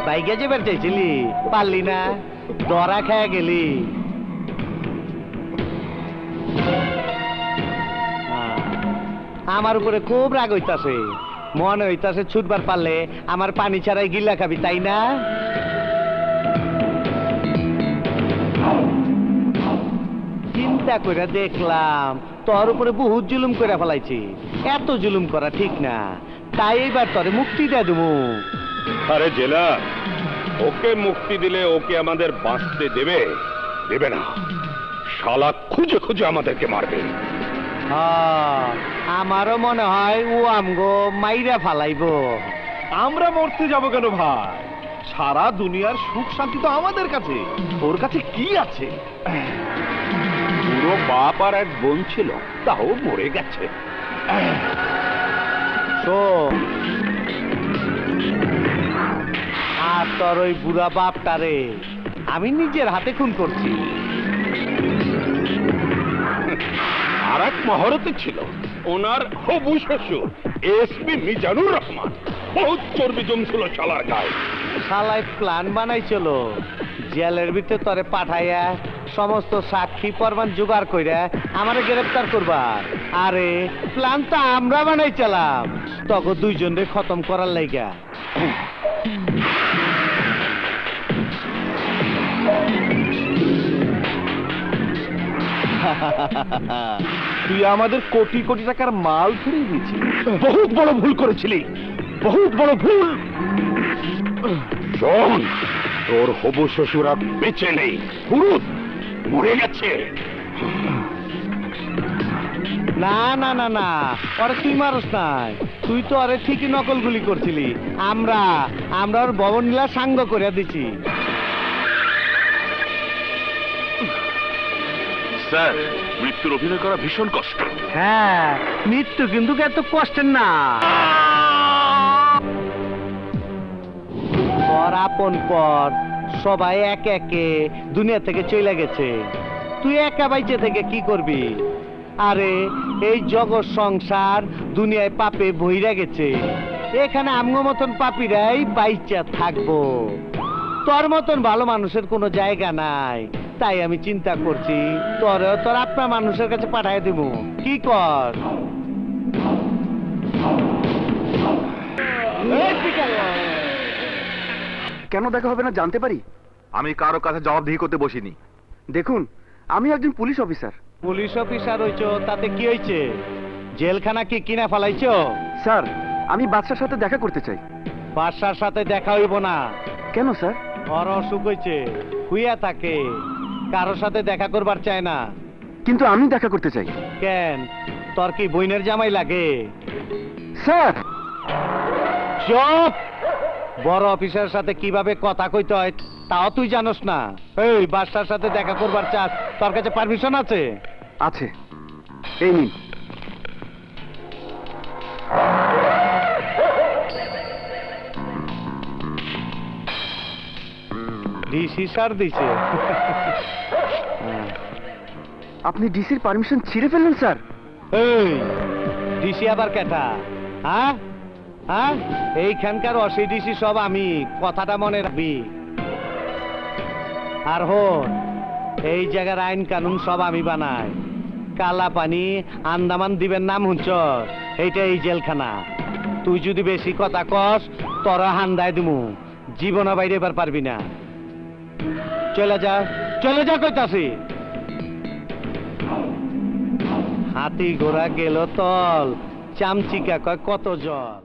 বাইকে যাবার চাইছিলি, পারলি না, ধরা খেয়ে গেলি। আমার উপরে খুব রাগ হইতাছে, মনে হইতাছে ছুটবার পারলে আমার পানি ছাড়াই গিল্লা খাবি, তাই না? চিন্তা করে দেখলাম তোর উপরে বহুত জুলুম করে ফেলাইছি, এত জুলুম করা ঠিক না, তাই এবার তোরে মুক্তি দিয়ে দেবো। আরে জেলা, ওকে মুক্তি দিলে ওকে আমাদের বাঁচতে দেবে? দেবে না, শালা খুঁজে খুঁজে আমাদেরকে মারবে। আমারও মনে হয় ও আমগো মাইরা ফালাইবো। আমরা মরতে যাব কেন ভাই? সারা দুনিয়ার সুখ শান্তি তো আমাদের কাছে, ওর কাছে কি আছে? পুরো বাপ আর এক বোন ছিল, তাও মরে গেছে। আর তোর ওই বুড়া বাপটারে আমি নিজের হাতে খুন করছি। আর এক মহরতে ছিল, ওনার হবু শ্বশুর এসপি মিজানুর রহমান, বহুত চর্বি জমছিল শালার গায়ে। শালায় প্ল্যান বানাইছিল জেলের ভিতরে তরে পাঠাইয়া সমস্ত সাক্ষী প্রমাণ জোগাড় কইরা আমারে গ্রেফতার করবার। আরে প্ল্যান তো আমরা বানাইছিলাম তখন দুইজনরে খতম করার লাইগা। তুই আমাদের কোটি কোটি টাকার মাল ফিরিয়ে দিয়েছিস। বহুত বড় ভুল করেছিলি, বহুত বড় ভুল। শোন, তোর হবু শ্বশুর আর বেঁচে নেই, পুরুত মরে গেছে। না না না না, আরে তুই মারস নাই, তুই তো আরে ঠিকই নকল গুলি করছিলি। আমরা ওর ভবন নীলা সাঙ্গ করে দিছি। স্যার, মৃত্যুর অভিনয় করা ভীষণ কষ্ট। হ্যাঁ, মৃত্যু কিন্তু এত কষ্টের না। পর আপন পর সবাই একে একে দুনিয়া থেকে চলে গেছে, তুই একা বাইচে থেকে কি করবি? আরে এই জগৎ সংসার দুনিয়ায় পাপে ভইরা গেছে, এখানে আমগো মতন পাপীরাই বাইচা থাকবো, তোর মতন ভালো মানুষের কোনো জায়গা নাই। তাই আমি চিন্তা করছি তোর আপনার মানুষের কাছে পাঠাই দেব, কি কর? কেন দেখা হবে না জানতে পারি? আমি কারো কাছে জবাবদিহি করতে বসিনি। দেখুন, আমি একজন পুলিশ অফিসার। পুলিশ অফিসার হইছো তাতে কি হয়েছে? জেলখানা কি কিনা ফেলাইছো? স্যার, আমি বাদশার সাথে দেখা করতে চাই। বাদশার সাথে দেখা হইব না। কেন স্যার? ওর অসুখ হয়েছে, শুইয়া থাকে, কারোর সাথে দেখা করবার চায় না। কিন্তু আমি দেখা করতে চাই। কেন, তোর কি বইনের জামাই লাগে? স্যার! চুপ! বড় অফিসারের সাথে কিভাবে কথা কইতে হয় তাও তুই জানোস না? এই বাদশার সাথে দেখা করবার চাস, তোর কাছে পারমিশন আছে? আছে, এই নিন। ডিসি স্যার দিছে। আপনি ডিসির পারমিশন ছিঁড়ে ফেললেন স্যার? এই ডিসি আবার কেটা? হ্যাঁ হ্যাঁ, এইখানকার অসি ডিসি সব আমি, কথাটা মনে রাখবি। আর হন, এই জায়গার আইন কানুন সব আমি বানাই। কালা পানি আন্দামান দিবেন নাম হুঁচ, এইটা এই জেলখানা। তুই যদি বেশি কথা কস তোরা হান্দায় দিমু, জীবনে বাইরে এবার পারবি না। চলে যা, চলে যা কইতাছি। হাতি ঘোড়া গেল তল, চামচিকা কয় কত জল।